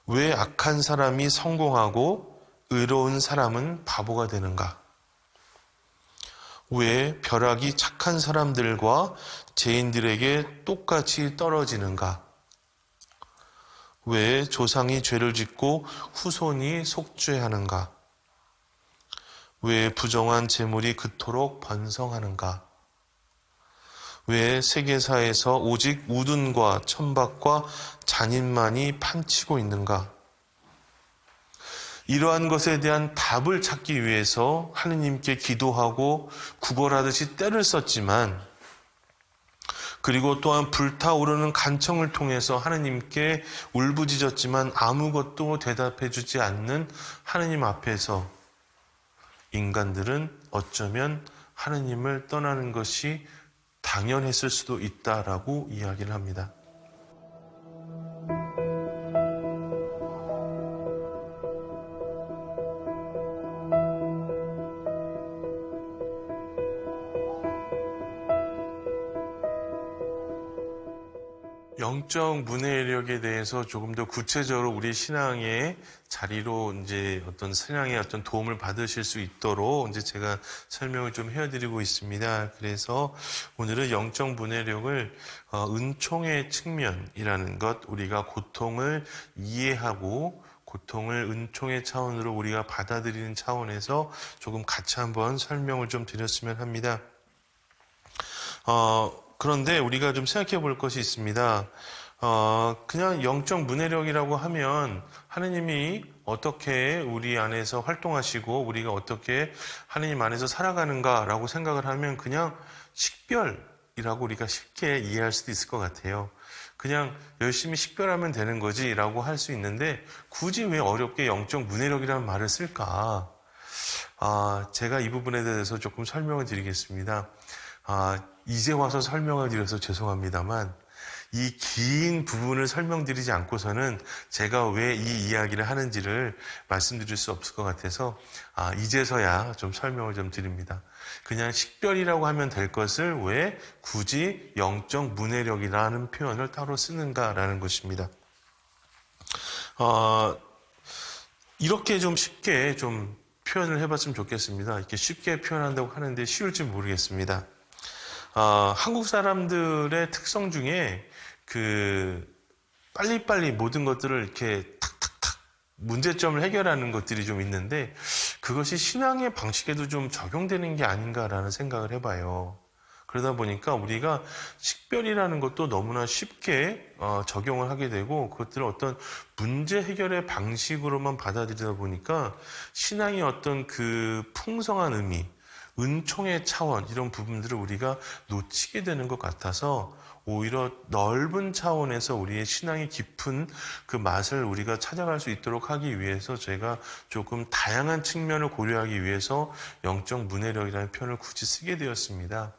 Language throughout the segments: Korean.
왜 악한 사람이 성공하고 의로운 사람은 바보가 되는가? 왜 벼락이 착한 사람들과 죄인들에게 똑같이 떨어지는가? 왜 조상이 죄를 짓고 후손이 속죄하는가? 왜 부정한 재물이 그토록 번성하는가? 왜 세계사에서 오직 우둔과 천박과 잔인만이 판치고 있는가? 이러한 것에 대한 답을 찾기 위해서 하느님께 기도하고 구걸하듯이 때를 썼지만, 그리고 또한 불타오르는 간청을 통해서 하느님께 울부짖었지만 아무것도 대답해 주지 않는 하느님 앞에서 인간들은 어쩌면 하느님을 떠나는 것이 당연했을 수도 있다라고 이야기를 합니다. 영적 문해력에 대해서 조금 더 구체적으로 우리 신앙의 자리로 이제 어떤 신앙의 어떤 도움을 받으실 수 있도록 이제 제가 설명을 좀 해드리고 있습니다. 그래서 오늘은 영적 문해력을 은총의 측면이라는 것, 우리가 고통을 이해하고 고통을 은총의 차원으로 우리가 받아들이는 차원에서 조금 같이 한번 설명을 좀 드렸으면 합니다. 그런데 우리가 좀 생각해 볼 것이 있습니다. 그냥 영적 문해력이라고 하면 하느님이 어떻게 우리 안에서 활동하시고 우리가 어떻게 하느님 안에서 살아가는가라고 생각을 하면 그냥 식별이라고 우리가 쉽게 이해할 수도 있을 것 같아요. 그냥 열심히 식별하면 되는 거지라고 할 수 있는데 굳이 왜 어렵게 영적 문해력이라는 말을 쓸까? 제가 이 부분에 대해서 조금 설명을 드리겠습니다. 이제 와서 설명을 드려서 죄송합니다만 이 긴 부분을 설명드리지 않고서는 제가 왜 이 이야기를 하는지를 말씀드릴 수 없을 것 같아서 이제서야 좀 설명을 좀 드립니다. 그냥 식별이라고 하면 될 것을 왜 굳이 영적 문해력이라는 표현을 따로 쓰는가라는 것입니다. 이렇게 좀 쉽게 좀 표현을 해봤으면 좋겠습니다. 이렇게 쉽게 표현한다고 하는데 쉬울지 모르겠습니다. 한국 사람들의 특성 중에 빨리빨리 모든 것들을 이렇게 탁탁탁 문제점을 해결하는 것들이 좀 있는데 그것이 신앙의 방식에도 좀 적용되는 게 아닌가라는 생각을 해봐요. 그러다 보니까 우리가 식별이라는 것도 너무나 쉽게 적용을 하게 되고 그것들을 어떤 문제 해결의 방식으로만 받아들이다 보니까 신앙의 어떤 그 풍성한 의미, 은총의 차원 이런 부분들을 우리가 놓치게 되는 것 같아서 오히려 넓은 차원에서 우리의 신앙의 깊은 그 맛을 우리가 찾아갈 수 있도록 하기 위해서 제가 조금 다양한 측면을 고려하기 위해서 영적 문해력이라는 표현을 굳이 쓰게 되었습니다.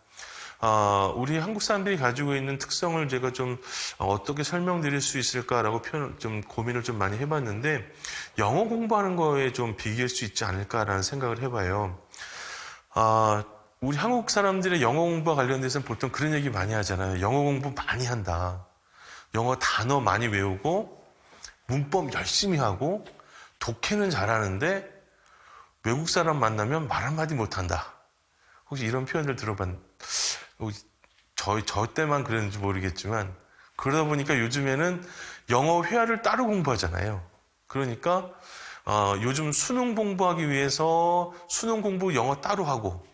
우리 한국 사람들이 가지고 있는 특성을 제가 좀 어떻게 설명드릴 수 있을까라고 좀 고민을 좀 많이 해봤는데 영어 공부하는 거에 좀 비교할 수 있지 않을까라는 생각을 해봐요. 우리 한국 사람들의 영어 공부와 관련돼서는 보통 그런 얘기 많이 하잖아요. 영어 공부 많이 한다. 영어 단어 많이 외우고 문법 열심히 하고 독해는 잘하는데 외국 사람 만나면 말 한마디 못한다. 혹시 이런 표현을 저 때만 그랬는지 모르겠지만 그러다 보니까 요즘에는 영어 회화를 따로 공부하잖아요. 그러니까 요즘 수능 공부하기 위해서 수능 공부 영어 따로 하고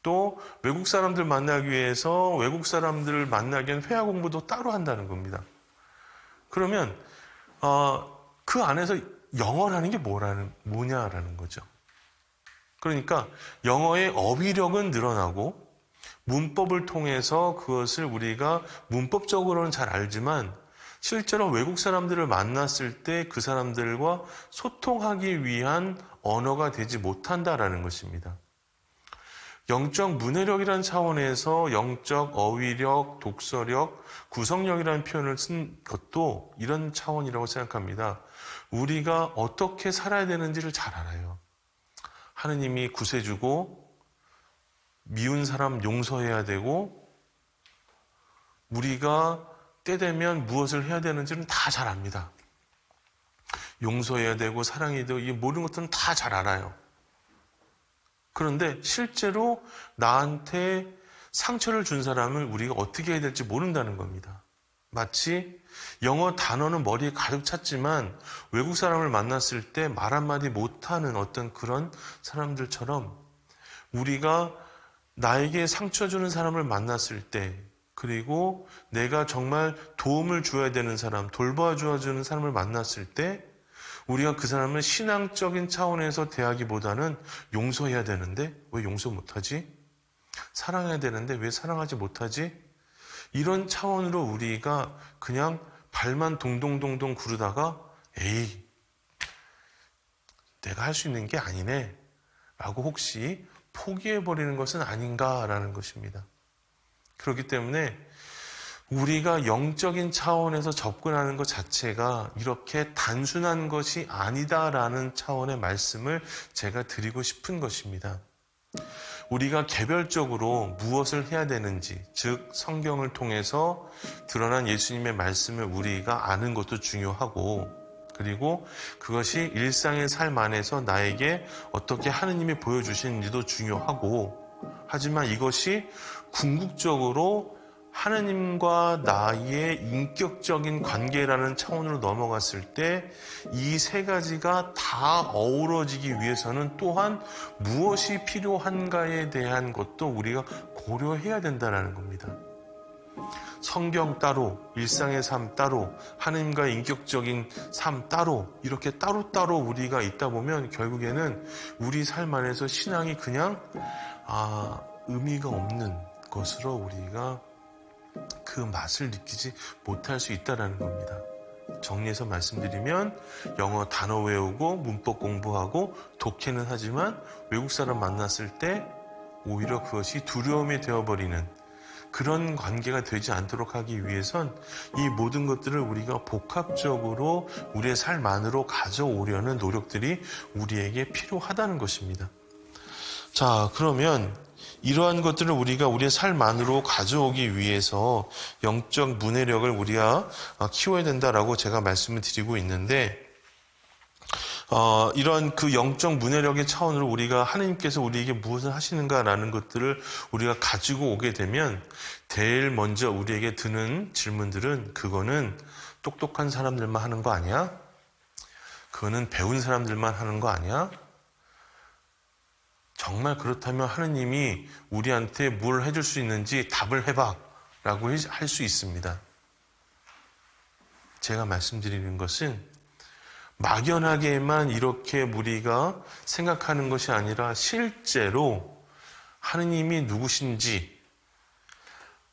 또 외국 사람들 만나기 위해서 외국 사람들을 만나기 위한 회화 공부도 따로 한다는 겁니다. 그러면 그 안에서 영어라는 게 뭐냐라는 거죠. 그러니까 영어의 어휘력은 늘어나고 문법을 통해서 그것을 우리가 문법적으로는 잘 알지만 실제로 외국 사람들을 만났을 때 그 사람들과 소통하기 위한 언어가 되지 못한다라는 것입니다. 영적 문해력이라는 차원에서 영적 어휘력, 독서력, 구성력이라는 표현을 쓴 것도 이런 차원이라고 생각합니다. 우리가 어떻게 살아야 되는지를 잘 알아요. 하느님이 구세주고 미운 사람 용서해야 되고 우리가 때 되면 무엇을 해야 되는지는 다 잘 압니다. 용서해야 되고 사랑해야 되고 이 모든 것들은 다 잘 알아요. 그런데 실제로 나한테 상처를 준 사람을 우리가 어떻게 해야 될지 모른다는 겁니다. 마치 영어 단어는 머리에 가득 찼지만 외국 사람을 만났을 때 말 한마디 못하는 어떤 그런 사람들처럼 우리가 나에게 상처 주는 사람을 만났을 때, 그리고 내가 정말 도움을 줘야 되는 사람, 돌봐줘야 되는 사람을 만났을 때 우리가 그 사람을 신앙적인 차원에서 대하기보다는 용서해야 되는데 왜 용서 못하지? 사랑해야 되는데 왜 사랑하지 못하지? 이런 차원으로 우리가 그냥 발만 동동동동 구르다가 에이, 내가 할 수 있는 게 아니네 라고 혹시 포기해버리는 것은 아닌가라는 것입니다. 그렇기 때문에 우리가 영적인 차원에서 접근하는 것 자체가 이렇게 단순한 것이 아니다라는 차원의 말씀을 제가 드리고 싶은 것입니다. 우리가 개별적으로 무엇을 해야 되는지, 즉 성경을 통해서 드러난 예수님의 말씀을 우리가 아는 것도 중요하고, 그리고 그것이 일상의 삶 안에서 나에게 어떻게 하느님이 보여주시는지도 중요하고, 하지만 이것이 궁극적으로 하느님과 나의 인격적인 관계라는 차원으로 넘어갔을 때 이 세 가지가 다 어우러지기 위해서는 또한 무엇이 필요한가에 대한 것도 우리가 고려해야 된다는 겁니다. 성경 따로, 일상의 삶 따로, 하느님과의 인격적인 삶 따로, 이렇게 따로따로 우리가 있다 보면 결국에는 우리 삶 안에서 신앙이 그냥 의미가 없는 것으로 우리가 그 맛을 느끼지 못할 수 있다는 겁니다. 정리해서 말씀드리면 영어 단어 외우고 문법 공부하고 독해는 하지만 외국 사람 만났을 때 오히려 그것이 두려움이 되어버리는 그런 관계가 되지 않도록 하기 위해선 이 모든 것들을 우리가 복합적으로 우리의 삶 안으로 가져오려는 노력들이 우리에게 필요하다는 것입니다. 자, 그러면 이러한 것들을 우리가 우리의 삶 안으로 가져오기 위해서 영적 문해력을 우리가 키워야 된다라고 제가 말씀을 드리고 있는데, 이런 그 영적 문해력의 차원으로 우리가 하나님께서 우리에게 무엇을 하시는가라는 것들을 우리가 가지고 오게 되면 제일 먼저 우리에게 드는 질문들은 그거는 똑똑한 사람들만 하는 거 아니야? 그거는 배운 사람들만 하는 거 아니야? 정말 그렇다면 하느님이 우리한테 뭘 해줄 수 있는지 답을 해봐 라고 할 수 있습니다. 제가 말씀드리는 것은 막연하게만 이렇게 우리가 생각하는 것이 아니라 실제로 하느님이 누구신지,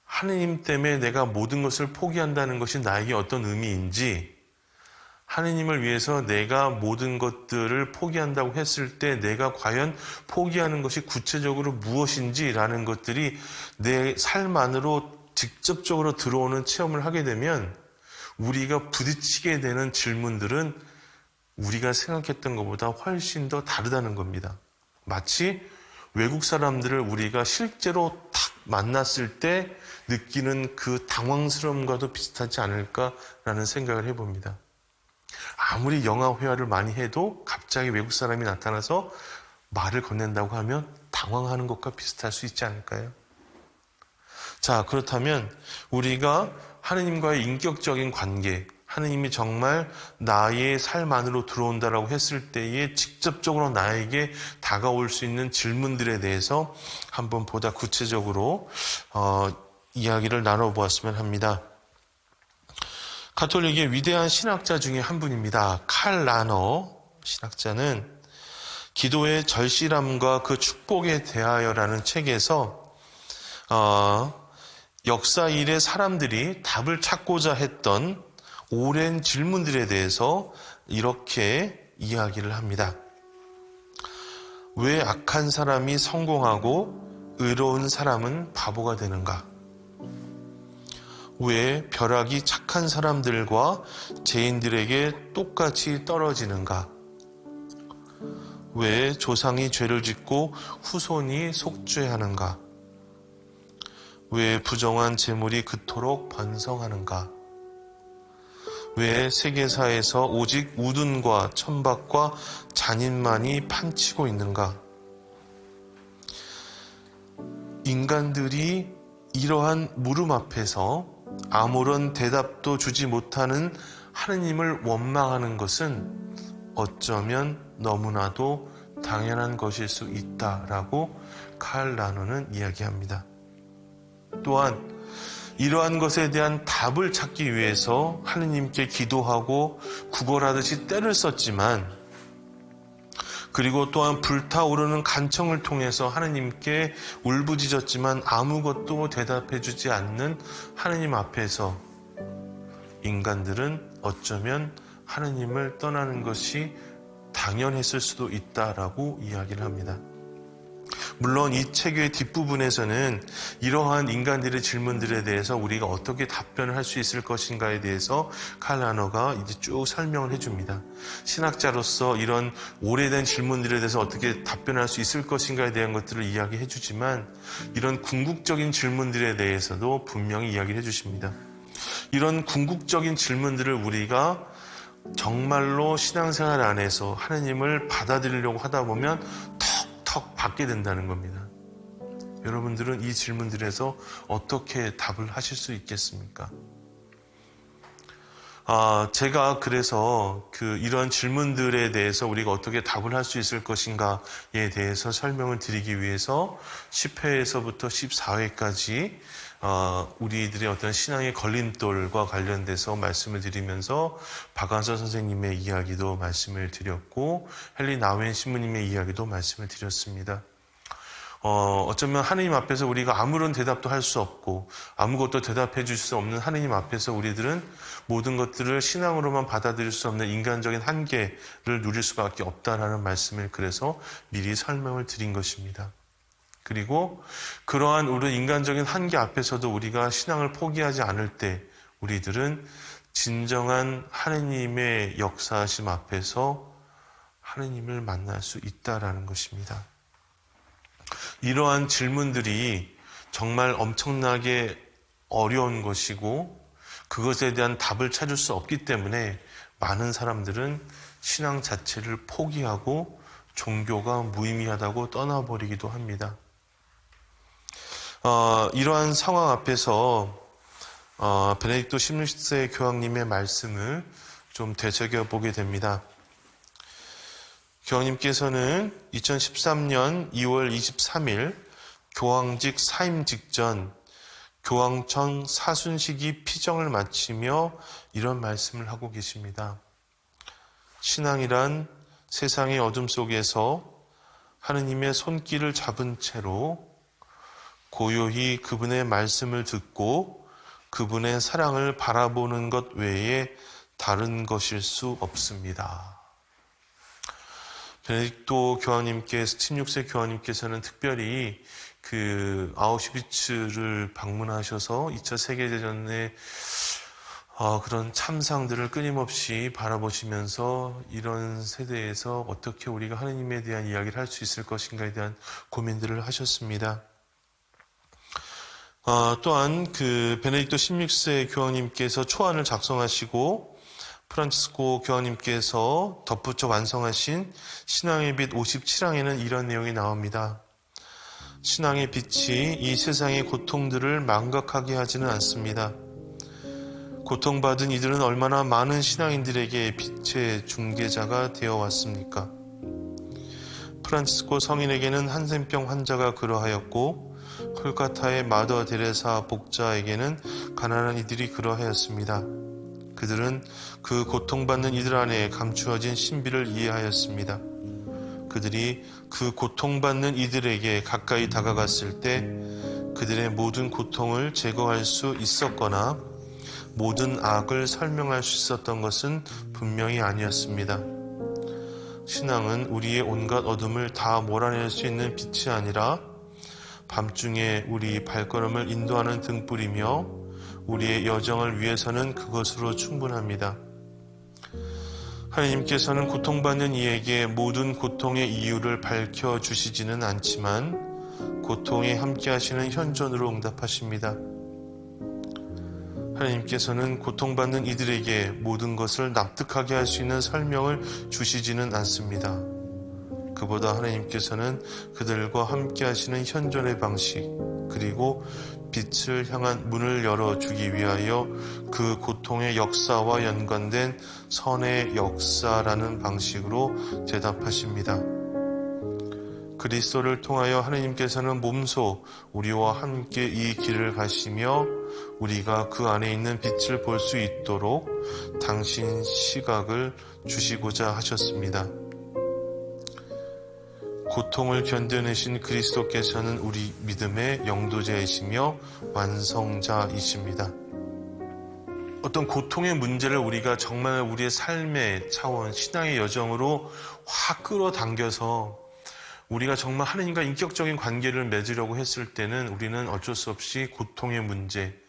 하느님 때문에 내가 모든 것을 포기한다는 것이 나에게 어떤 의미인지, 하느님을 위해서 내가 모든 것들을 포기한다고 했을 때 내가 과연 포기하는 것이 구체적으로 무엇인지라는 것들이 내 삶 안으로 직접적으로 들어오는 체험을 하게 되면 우리가 부딪히게 되는 질문들은 우리가 생각했던 것보다 훨씬 더 다르다는 겁니다. 마치 외국 사람들을 우리가 실제로 탁 만났을 때 느끼는 그 당황스러움과도 비슷하지 않을까라는 생각을 해봅니다. 아무리 영화 회화를 많이 해도 갑자기 외국 사람이 나타나서 말을 건넨다고 하면 당황하는 것과 비슷할 수 있지 않을까요? 자, 그렇다면 우리가 하느님과의 인격적인 관계, 하느님이 정말 나의 삶 안으로 들어온다라고 했을 때에 직접적으로 나에게 다가올 수 있는 질문들에 대해서 한번 보다 구체적으로 이야기를 나눠보았으면 합니다. 가톨릭의 위대한 신학자 중에 한 분입니다. 칼 라너 신학자는 기도의 절실함과 그 축복에 대하여라는 책에서 역사 일의 사람들이 답을 찾고자 했던 오랜 질문들에 대해서 이렇게 이야기를 합니다. 왜 악한 사람이 성공하고 의로운 사람은 바보가 되는가? 왜 벼락이 착한 사람들과 죄인들에게 똑같이 떨어지는가? 왜 조상이 죄를 짓고 후손이 속죄하는가? 왜 부정한 재물이 그토록 번성하는가? 왜 세계사에서 오직 우둔과 천박과 잔인만이 판치고 있는가? 인간들이 이러한 물음 앞에서 아무런 대답도 주지 못하는 하느님을 원망하는 것은 어쩌면 너무나도 당연한 것일 수 있다라고 칼 라노는 이야기합니다. 또한 이러한 것에 대한 답을 찾기 위해서 하느님께 기도하고 구걸하듯이 때를 썼지만, 그리고 또한 불타오르는 간청을 통해서 하느님께 울부짖었지만 아무것도 대답해주지 않는 하느님 앞에서 인간들은 어쩌면 하느님을 떠나는 것이 당연했을 수도 있다라고 이야기를 합니다. 물론 이 책의 뒷부분에서는 이러한 인간들의 질문들에 대해서 우리가 어떻게 답변을 할 수 있을 것인가에 대해서 칼 라노가 이제 쭉 설명을 해줍니다. 신학자로서 이런 오래된 질문들에 대해서 어떻게 답변할 수 있을 것인가에 대한 것들을 이야기해 주지만, 이런 궁극적인 질문들에 대해서도 분명히 이야기를 해주십니다. 이런 궁극적인 질문들을 우리가 정말로 신앙생활 안에서 하느님을 받아들이려고 하다 보면 턱턱 받게 된다는 겁니다. 여러분들은 이 질문들에서 어떻게 답을 하실 수 있겠습니까? 제가 그래서 이런 질문들에 대해서 우리가 어떻게 답을 할 수 있을 것인가에 대해서 설명을 드리기 위해서 10회에서부터 14회까지 우리들의 어떤 신앙의 걸림돌과 관련돼서 말씀을 드리면서 박완서 선생님의 이야기도 말씀을 드렸고, 헨리 나우엔 신부님의 이야기도 말씀을 드렸습니다. 어쩌면 하느님 앞에서 우리가 아무런 대답도 할 수 없고 아무것도 대답해 줄 수 없는 하느님 앞에서 우리들은 모든 것들을 신앙으로만 받아들일 수 없는 인간적인 한계를 누릴 수밖에 없다라는 말씀을 그래서 미리 설명을 드린 것입니다. 그리고 그러한 우리 인간적인 한계 앞에서도 우리가 신앙을 포기하지 않을 때 우리들은 진정한 하느님의 역사하심 앞에서 하느님을 만날 수 있다라는 것입니다. 이러한 질문들이 정말 엄청나게 어려운 것이고 그것에 대한 답을 찾을 수 없기 때문에 많은 사람들은 신앙 자체를 포기하고 종교가 무의미하다고 떠나버리기도 합니다. 이러한 상황 앞에서 베네딕토 16세 교황님의 말씀을 좀 되새겨보게 됩니다. 교황님께서는 2013년 2월 23일 교황직 사임 직전 교황청 사순식이 피정을 마치며 이런 말씀을 하고 계십니다. 신앙이란 세상의 어둠 속에서 하느님의 손길을 잡은 채로 고요히 그분의 말씀을 듣고 그분의 사랑을 바라보는 것 외에 다른 것일 수 없습니다. 베네딕토 교황님께서, 16세 교황님께서는 특별히 아우슈비츠를 방문하셔서 2차 세계대전의 그런 참상들을 끊임없이 바라보시면서 이런 세대에서 어떻게 우리가 하느님에 대한 이야기를 할 수 있을 것인가에 대한 고민들을 하셨습니다. 또한 베네딕토 16세 교황님께서 초안을 작성하시고 프란치스코 교황님께서 덧붙여 완성하신 신앙의 빛 57항에는 이런 내용이 나옵니다. 신앙의 빛이 이 세상의 고통들을 망각하게 하지는 않습니다. 고통받은 이들은 얼마나 많은 신앙인들에게 빛의 중개자가 되어 왔습니까? 프란치스코 성인에게는 한센병 환자가 그러하였고 콜카타의 마더 데레사 복자에게는 가난한 이들이 그러하였습니다. 그들은 그 고통받는 이들 안에 감추어진 신비를 이해하였습니다. 그들이 그 고통받는 이들에게 가까이 다가갔을 때 그들의 모든 고통을 제거할 수 있었거나 모든 악을 설명할 수 있었던 것은 분명히 아니었습니다. 신앙은 우리의 온갖 어둠을 다 몰아낼 수 있는 빛이 아니라 밤중에 우리 발걸음을 인도하는 등불이며 우리의 여정을 위해서는 그것으로 충분합니다. 하나님께서는 고통받는 이에게 모든 고통의 이유를 밝혀주시지는 않지만 고통에 함께하시는 현존으로 응답하십니다. 하나님께서는 고통받는 이들에게 모든 것을 납득하게 할 수 있는 설명을 주시지는 않습니다. 그보다 하나님께서는 그들과 함께 하시는 현존의 방식, 그리고 빛을 향한 문을 열어주기 위하여 그 고통의 역사와 연관된 선의 역사라는 방식으로 대답하십니다. 그리스도를 통하여 하나님께서는 몸소 우리와 함께 이 길을 가시며 우리가 그 안에 있는 빛을 볼 수 있도록 당신 시각을 주시고자 하셨습니다. 고통을 견뎌내신 그리스도께서는 우리 믿음의 영도자이시며 완성자이십니다. 어떤 고통의 문제를 우리가 정말 우리의 삶의 차원, 신앙의 여정으로 확 끌어당겨서 우리가 정말 하나님과 인격적인 관계를 맺으려고 했을 때는 우리는 어쩔 수 없이 고통의 문제,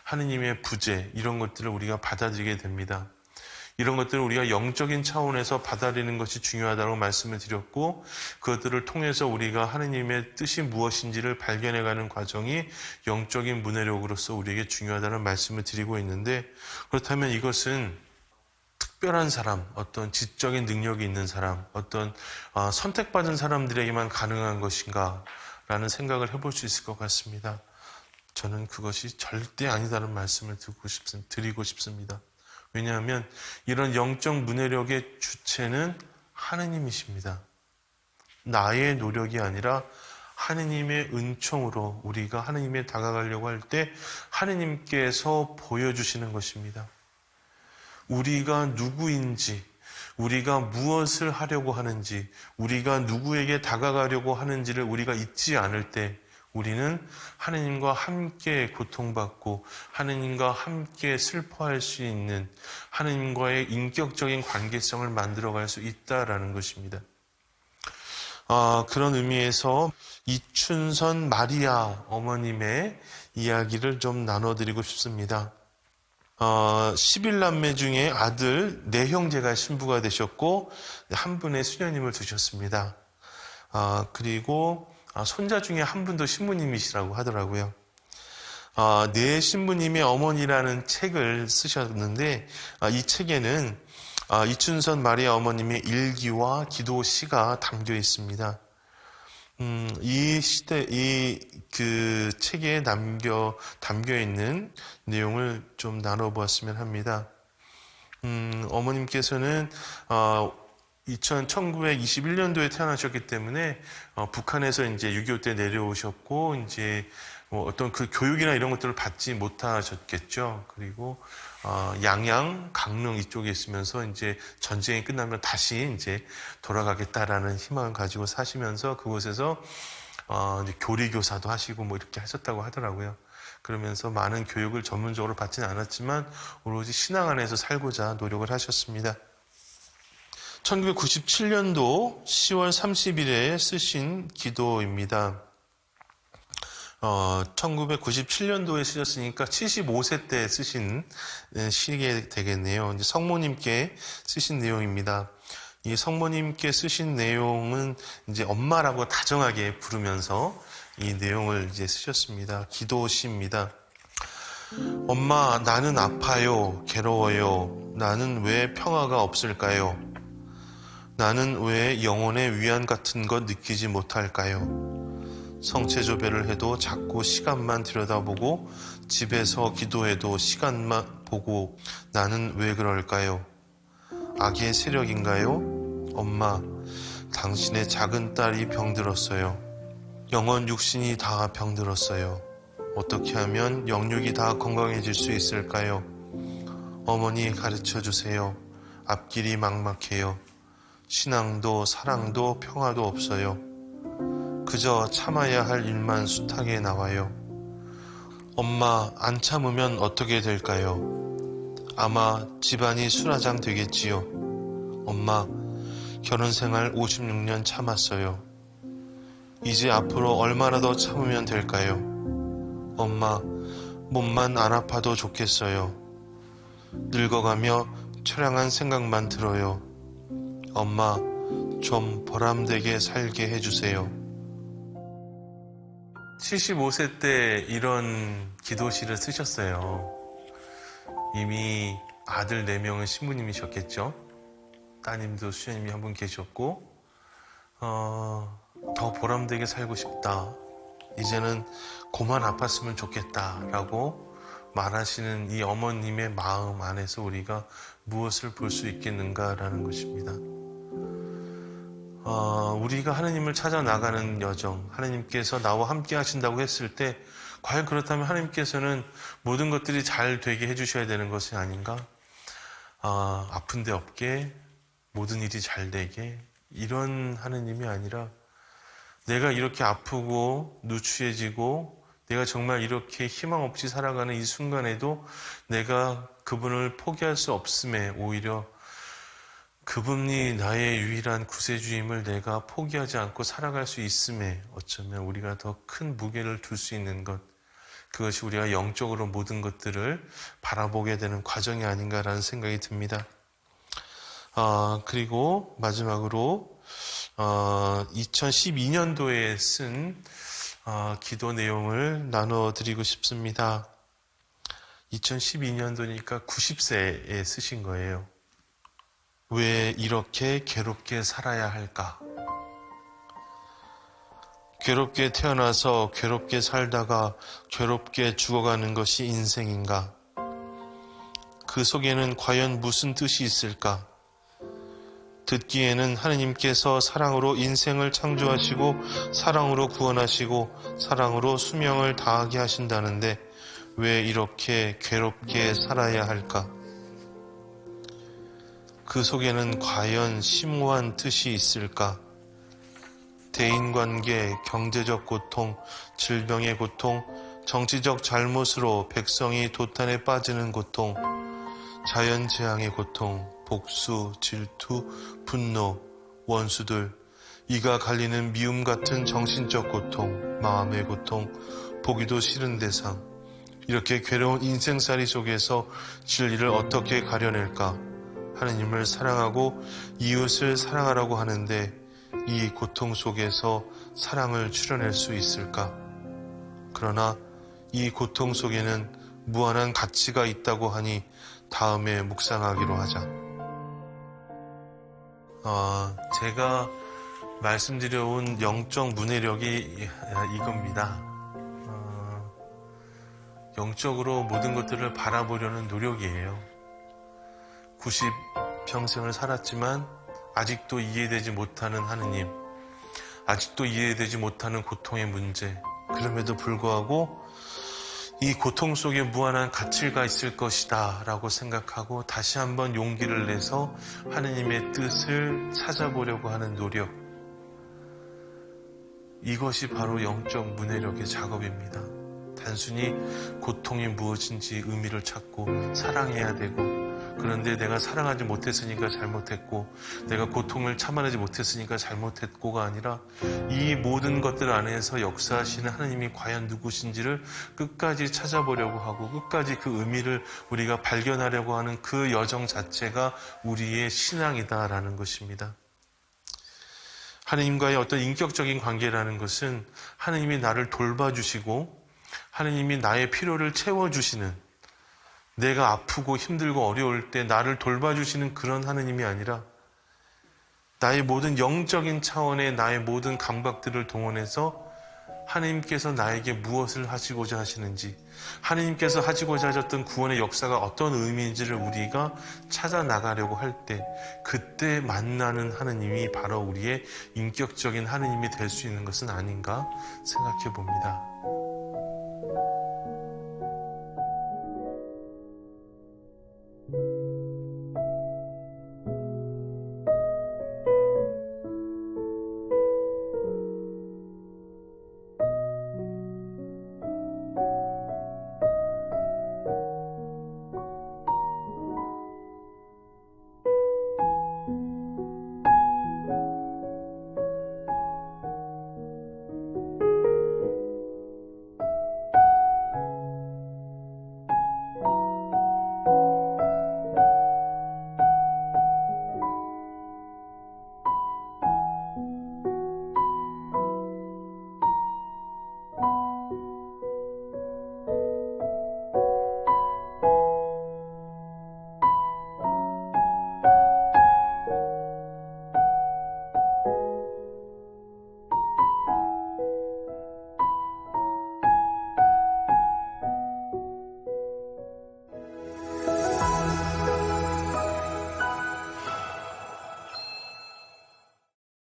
하나님의 부재, 이런 것들을 우리가 받아들이게 됩니다. 이런 것들을 우리가 영적인 차원에서 받아들이는 것이 중요하다고 말씀을 드렸고, 그것들을 통해서 우리가 하나님의 뜻이 무엇인지를 발견해가는 과정이 영적인 문해력으로서 우리에게 중요하다는 말씀을 드리고 있는데, 그렇다면 이것은 특별한 사람, 어떤 지적인 능력이 있는 사람, 어떤 선택받은 사람들에게만 가능한 것인가 라는 생각을 해볼 수 있을 것 같습니다. 저는 그것이 절대 아니다는 말씀을 드리고 싶습니다. 왜냐하면 이런 영적 문해력의 주체는 하느님이십니다. 나의 노력이 아니라 하느님의 은총으로 우리가 하느님에 다가가려고 할 때 하느님께서 보여주시는 것입니다. 우리가 누구인지, 우리가 무엇을 하려고 하는지, 우리가 누구에게 다가가려고 하는지를 우리가 잊지 않을 때 우리는 하느님과 함께 고통받고 하느님과 함께 슬퍼할 수 있는 하느님과의 인격적인 관계성을 만들어갈 수 있다라는 것입니다. 그런 의미에서 이춘선 마리아 어머님의 이야기를 좀 나눠드리고 싶습니다. 11남매 중에 아들 4형제가 신부가 되셨고 한 분의 수녀님을 두셨습니다. 그리고 손자 중에 한 분도 신부님이시라고 하더라고요. 네 신부님의 어머니라는 책을 쓰셨는데 이 책에는 이춘선 마리아 어머님의 일기와 기도시가 담겨 있습니다. 이 그 책에 담겨 있는 내용을 좀 나눠보았으면 합니다. 어머님께서는 1921년도에 태어나셨기 때문에 북한에서 이제 6.25 때 내려오셨고 이제 뭐 어떤 그 교육이나 이런 것들을 받지 못하셨겠죠. 그리고 양양, 강릉 이쪽에 있으면서 이제 전쟁이 끝나면 다시 이제 돌아가겠다라는 희망을 가지고 사시면서 그곳에서 이제 교리교사도 하시고 뭐 이렇게 하셨다고 하더라고요. 그러면서 많은 교육을 전문적으로 받지는 않았지만 오로지 신앙 안에서 살고자 노력을 하셨습니다. 1997년도 10월 30일에 쓰신 기도입니다. 1997년도에 쓰셨으니까 75세 때 쓰신 시게 되겠네요. 이제 성모님께 쓰신 내용입니다. 이 성모님께 쓰신 내용은 이제 엄마라고 다정하게 부르면서 이 내용을 이제 쓰셨습니다. 기도시입니다. 엄마, 나는 아파요. 괴로워요. 나는 왜 평화가 없을까요? 나는 왜 영혼의 위안 같은 것 느끼지 못할까요? 성체조배를 해도 자꾸 시간만 들여다보고 집에서 기도해도 시간만 보고 나는 왜 그럴까요? 악의 세력인가요? 엄마, 당신의 작은 딸이 병들었어요. 영혼 육신이 다 병들었어요. 어떻게 하면 영육이 다 건강해질 수 있을까요? 어머니 가르쳐 주세요. 앞길이 막막해요. 신앙도 사랑도 평화도 없어요. 그저 참아야 할 일만 숱하게 나와요. 엄마, 안 참으면 어떻게 될까요? 아마 집안이 수라장 되겠지요. 엄마, 결혼생활 56년 참았어요. 이제 앞으로 얼마나 더 참으면 될까요? 엄마, 몸만 안 아파도 좋겠어요. 늙어가며 처량한 생각만 들어요. 엄마, 좀 보람되게 살게 해주세요. 75세 때 이런 기도시를 쓰셨어요. 이미 아들 4명은 신부님이셨겠죠. 따님도 수녀님이 한 분 계셨고, 더 보람되게 살고 싶다. 이제는 그만 아팠으면 좋겠다라고 말하시는 이 어머님의 마음 안에서 우리가 무엇을 볼 수 있겠는가라는 것입니다. 우리가 하나님을 찾아 나가는 여정, 하나님께서 나와 함께 하신다고 했을 때 과연 그렇다면 하나님께서는 모든 것들이 잘 되게 해주셔야 되는 것이 아닌가? 아픈 데 없게, 모든 일이 잘 되게, 이런 하나님이 아니라 내가 이렇게 아프고 누추해지고 내가 정말 이렇게 희망 없이 살아가는 이 순간에도 내가 그분을 포기할 수 없음에 오히려 그분이 나의 유일한 구세주임을 내가 포기하지 않고 살아갈 수 있음에 어쩌면 우리가 더 큰 무게를 둘 수 있는 것, 그것이 우리가 영적으로 모든 것들을 바라보게 되는 과정이 아닌가라는 생각이 듭니다. 그리고 마지막으로 2012년도에 쓴 기도 내용을 나누어 드리고 싶습니다. 2012년도니까 90세에 쓰신 거예요. 왜 이렇게 괴롭게 살아야 할까? 괴롭게 태어나서 괴롭게 살다가 괴롭게 죽어가는 것이 인생인가? 그 속에는 과연 무슨 뜻이 있을까? 듣기에는 하느님께서 사랑으로 인생을 창조하시고 사랑으로 구원하시고 사랑으로 수명을 다하게 하신다는데 왜 이렇게 괴롭게 살아야 할까? 그 속에는 과연 심오한 뜻이 있을까? 대인관계, 경제적 고통, 질병의 고통, 정치적 잘못으로 백성이 도탄에 빠지는 고통, 자연재앙의 고통, 복수, 질투, 분노, 원수들, 이가 갈리는 미움 같은 정신적 고통, 마음의 고통, 보기도 싫은 대상, 이렇게 괴로운 인생살이 속에서 진리를 어떻게 가려낼까? 하느님을 사랑하고 이웃을 사랑하라고 하는데 이 고통 속에서 사랑을 추려낼 수 있을까? 그러나 이 고통 속에는 무한한 가치가 있다고 하니 다음에 묵상하기로 하자. 제가 말씀드려온 영적 문해력이 이겁니다. 영적으로 모든 것들을 바라보려는 노력이에요. 90평생을 살았지만 아직도 이해되지 못하는 하느님, 아직도 이해되지 못하는 고통의 문제, 그럼에도 불구하고 이 고통 속에 무한한 가치가 있을 것이다 라고 생각하고 다시 한번 용기를 내서 하느님의 뜻을 찾아보려고 하는 노력, 이것이 바로 영적 문해력의 작업입니다. 단순히 고통이 무엇인지 의미를 찾고 사랑해야 되고, 그런데 내가 사랑하지 못했으니까 잘못했고 내가 고통을 참아내지 못했으니까 잘못했고가 아니라 이 모든 것들 안에서 역사하시는 하나님이 과연 누구신지를 끝까지 찾아보려고 하고 끝까지 그 의미를 우리가 발견하려고 하는 그 여정 자체가 우리의 신앙이다라는 것입니다. 하나님과의 어떤 인격적인 관계라는 것은 하나님이 나를 돌봐주시고 하나님이 나의 필요를 채워주시는, 내가 아프고 힘들고 어려울 때 나를 돌봐주시는 그런 하느님이 아니라 나의 모든 영적인 차원의 나의 모든 감각들을 동원해서 하나님께서 나에게 무엇을 하시고자 하시는지, 하나님께서 하시고자 하셨던 구원의 역사가 어떤 의미인지를 우리가 찾아 나가려고 할 때 그때 만나는 하나님이 바로 우리의 인격적인 하나님이 될 수 있는 것은 아닌가 생각해 봅니다.